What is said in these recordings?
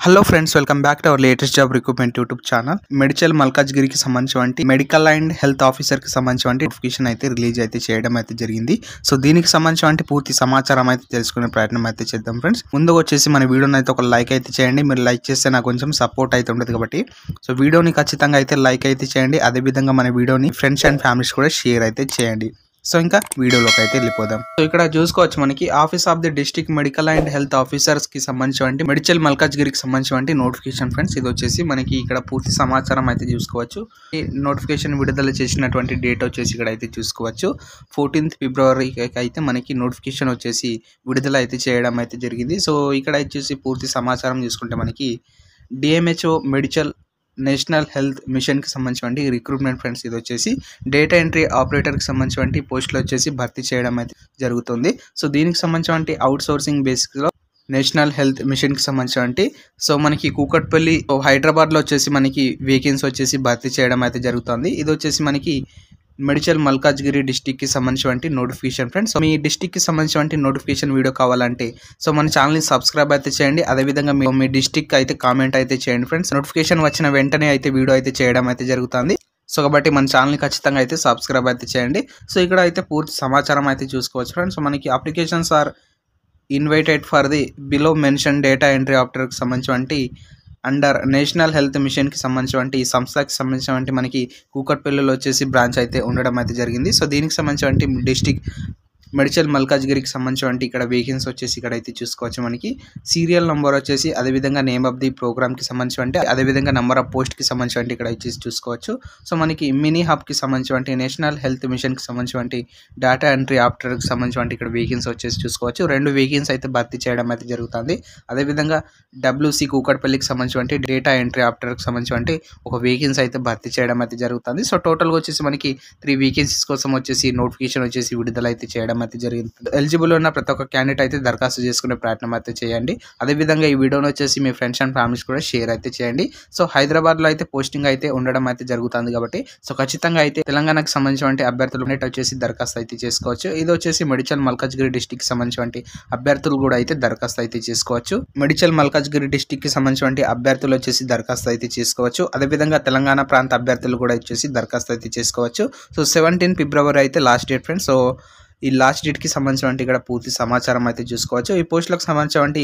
Hello friends, welcome back to our latest job recruitment YouTube channel. Medchal మల్కాజ్గిరికి సంబంధించి medical and health ఆఫీసర్కి సంబంధించి notification అయితే రిలీజ్ అయితే చేయడం అయితే జరిగింది. సో దీనికి సంబంధించి పూర్తి సమాచారం అయితే తెలుసుకునే ప్రయత్నం అయితే చేద్దాం ఫ్రెండ్స్. ముందుగా వచ్చేసి మన వీడియోని అయితే ఒక లైక్ అయితే చేయండి. మీరు లైక్ చేస్తే నాకు కొంచెం సపోర్ట్ అయితే ఉంటుంది కాబట్టి సో వీడియోని ఖచ్చితంగా అయితే లైక్ అయితే చేయండి. అదేవిధంగా మన వీడియోని ఫ్రెండ్స్ అండ్ ఫ్యామిలీస్ కూడా షేర్ అయితే చేయండి. సో ఇంకా వీడియోలోకి అయితే వెళ్ళిపోదాం. సో ఇక్కడ చూసుకోవచ్చు మనకి office of the district medical and health officers కి సంబంధించి మేడ్చల్ మల్కాజ్గిరికి సంబంధించి నోటిఫికేషన్ ఫ్రెండ్స్. ఇది వచ్చేసి మనకి ఇక్కడ పూర్తి సమాచారం అయితే చూసుకోవచ్చు. ఈ నోటిఫికేషన్ విడుదల చేసినటువంటి డేట్ వచ్చేసి ఇక్కడ అయితే చూసుకోవచ్చు. 14th February అయితే మనకి నోటిఫికేషన్ వచ్చేసి విడుదల అయితే చేయడం అయితే జరిగింది. సో ఇక్కడ వచ్చేసి పూర్తి సమాచారం చూసుకుంటే మనకి డిఎంహెచ్ఓ మెడికల్ నేషనల్ హెల్త్ మిషన్కి సంబంధించి రిక్రూట్మెంట్ ఫ్రెండ్స్. ఇది వచ్చేసి డేటా ఎంట్రీ ఆపరేటర్కి సంబంధించి పోస్టులు వచ్చేసి భర్తీ చేయడం అయితే జరుగుతుంది. సో దీనికి సంబంధించి అవుట్ సోర్సింగ్ బేసిక్లో నేషనల్ హెల్త్ మిషన్కి సంబంధించి సో మనకి కూకట్పల్లి హైదరాబాద్లో వచ్చేసి మనకి వేకెన్సీ వచ్చేసి భర్తీ చేయడం అయితే జరుగుతుంది. ఇది వచ్చేసి మనకి మేడ్చల్ మల్కాజ్గిరి డిస్టిక్కి సంబంధించి నోటిఫికేషన్ ఫ్రెండ్స్. సో మీ డిస్టిక్కి సంబంధించి నోటిఫికేషన్ వీడియో కావాలంటే సో మన ఛానల్ని సబ్స్క్రైబ్ అయితే చేయండి. అదేవిధంగా మీ డిస్టిక్ అయితే కామెంట్ అయితే చేయండి ఫ్రెండ్స్. నోటిఫికేషన్ వచ్చిన వెంటనే అయితే వీడియో అయితే చేయడం అయితే జరుగుతుంది. సో కాబట్టి మన ఛానల్ని ఖచ్చితంగా అయితే సబ్స్క్రైబ్ అయితే చేయండి. సో ఇక్కడ అయితే పూర్తి సమాచారం అయితే చూసుకోవచ్చు ఫ్రెండ్స్. సో మనకి applications are invited for the below mention data entry ఆపరేటర్కి సంబంధించి అండర్ నేషనల్ హెల్త్ మిషన్కి సంబంధించి ఈ సంస్థకి సంబంధించి మనకి కూకట్పల్లిలో వచ్చేసి బ్రాంచ్ అయితే ఉండడం అయితే జరిగింది. సో దీనికి సంబంధించి డిస్టిక్ మేడ్చల్ మల్కాజ్గిరికి సంబంధించి ఇక్కడ వేకెన్సీ వచ్చేసి ఇక్కడ అయితే చూసుకోవచ్చు. మనకి సీరియల్ నెంబర్ వచ్చేసి అదేవిధంగా నేమ్ ఆఫ్ ది ప్రోగ్రామ్కి సంబంధించి అదేవిధంగా నెంబర్ ఆఫ్ పోస్ట్కి సంబంధించి ఇక్కడ వచ్చేసి చూసుకోవచ్చు. సో మనకి మినీ హబ్కి సంబంధించి నేషనల్ హెల్త్ మిషన్కి సంబంధించి డేటా ఎంట్రీ ఆపరేటర్కి సంబంధించి ఇక్కడ వేకెన్సీ వచ్చేసి చూసుకోవచ్చు. 2 వేకెన్సీ అయితే భర్తీ చేయడం అయితే జరుగుతుంది. అదేవిధంగా డబ్ల్యూసీ కూకట్పల్లికి సంబంధించి డేటా ఎంట్రీ ఆపరేటర్కి సంబంధించి ఒక వేకెన్సీ అయితే భర్తీ చేయడం అయితే జరుగుతుంది. సో టోటల్గా వచ్చేసి మనకి 3 వేకెన్సీస్ కోసం వచ్చేసి నోటిఫికేషన్ వచ్చేసి విడుదల అయితే చేయడం అయితే జరిగింది. ఎలిజిబుల్ ఉన్న ప్రతి ఒక్క క్యాండిడేట్ అయితే దరఖాస్తు చేసుకునే ప్రయత్నం అయితే చేయండి. అదేవిధంగా ఈ వీడియోని వచ్చేసి మీ ఫ్రెండ్స్ అండ్ ఫ్యామిలీస్ కూడా షేర్ అయితే చేయండి. సో హైదరాబాద్లో అయితే పోస్టింగ్ అయితే ఉండడం అయితే జరుగుతుంది కాబట్టి సో ఖచ్చితంగా అయితే తెలంగాణకు సంబంధించిన అభ్యర్థులు వచ్చేసి దరఖాస్తు అయితే చేసుకోవచ్చు. ఇది వచ్చేసి మేడ్చల్ మల్కాజ్గిరి డిస్టిక్ సంబంధించి అభ్యర్థులు కూడా అయితే దరఖాస్తు అయితే చేసుకోవచ్చు. మేడ్చల్ మల్కాజ్గిరి డిస్టిక్ కి సంబంధించి అభ్యర్థులు వచ్చేసి దరఖాస్తు అయితే చేసుకోవచ్చు. అదేవిధంగా తెలంగాణ ప్రాంత అభ్యర్థులు కూడా వచ్చేసి దరఖాస్తు అయితే చేసుకోవచ్చు. సో 17 February అయితే లాస్ట్ డేట్ ఫ్రెండ్స్. సో ఈ లాస్ట్ డేట్కి సంబంధించి ఇక్కడ పూర్తి సమాచారం అయితే చూసుకోవచ్చు. ఈ పోస్టులకు సంబంధించి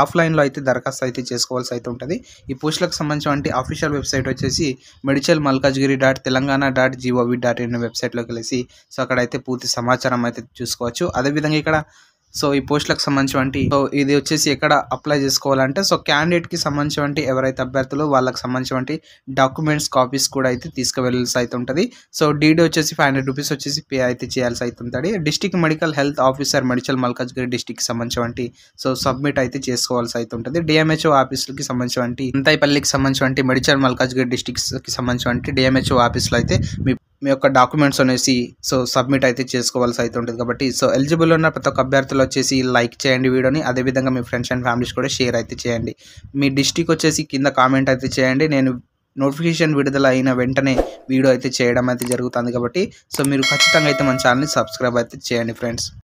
ఆఫ్లైన్లో అయితే దరఖాస్తు అయితే చేసుకోవాల్సి అయితే ఉంటుంది. ఈ పోస్టులకు సంబంధించి అఫీషియల్ వెబ్సైట్ వచ్చేసి మేడ్చల్ malkajgiri.telangana.gov.in వెబ్సైట్లోకి వెళ్ళేసి సో అక్కడైతే పూర్తి సమాచారం అయితే చూసుకోవచ్చు. అదేవిధంగా ఇక్కడ సో ఈ పోస్టులకు సంబంధించి సో ఇది వచ్చేసి ఎక్కడ అప్లై చేసుకోవాలంటే సో క్యాండిడేట్కి సంబంధించి ఎవరైతే అభ్యర్థులు వాళ్ళకి సంబంధించి డాక్యుమెంట్స్ కాపీస్ కూడా అయితే తీసుకువెళ్ళాల్సి అయితే ఉంటుంది. సో డీడీ వచ్చేసి 500 రూపీస్ వచ్చేసి పే అయితే చేయాల్సి అయితే ఉంటుంది. District medical health officer Medchal Malkajgiri డిస్ట్రిక్ట్కి సంబంధించి సో సబ్మిట్ అయితే చేసుకోవాల్సి అయితే ఉంటుంది. డిఎంహెచ్ఓ ఆఫీసులకి సంబంధించి అంతైపల్లికి సంబంధించి మేడ్చల్ మల్కాజ్గిరి డిస్ట్రిక్ట్స్కి సంబంధించి డిఎంహెచ్ఓ ఆఫీస్లో అయితే మీ యొక్క డాక్యుమెంట్స్ అనేసి సో సబ్మిట్ అయితే చేసుకోవాల్సి అయితే ఉంటుంది. కాబట్టి సో ఎలిజిబుల్ ఉన్న ప్రతి ఒక్క అభ్యర్థులు వచ్చేసి లైక్ చేయండి వీడియోని. అదేవిధంగా మీ ఫ్రెండ్స్ అండ్ ఫ్యామిలీస్ కూడా షేర్ అయితే చేయండి. మీ డిస్ట్రిక్ట్ వచ్చేసి కింద కామెంట్ అయితే చేయండి. నేను నోటిఫికేషన్ విడుదల అయిన వెంటనే వీడియో అయితే చేయడం అయితే జరుగుతుంది కాబట్టి సో మీరు ఖచ్చితంగా అయితే మన ఛానల్ని సబ్స్క్రైబ్ అయితే చేయండి ఫ్రెండ్స్.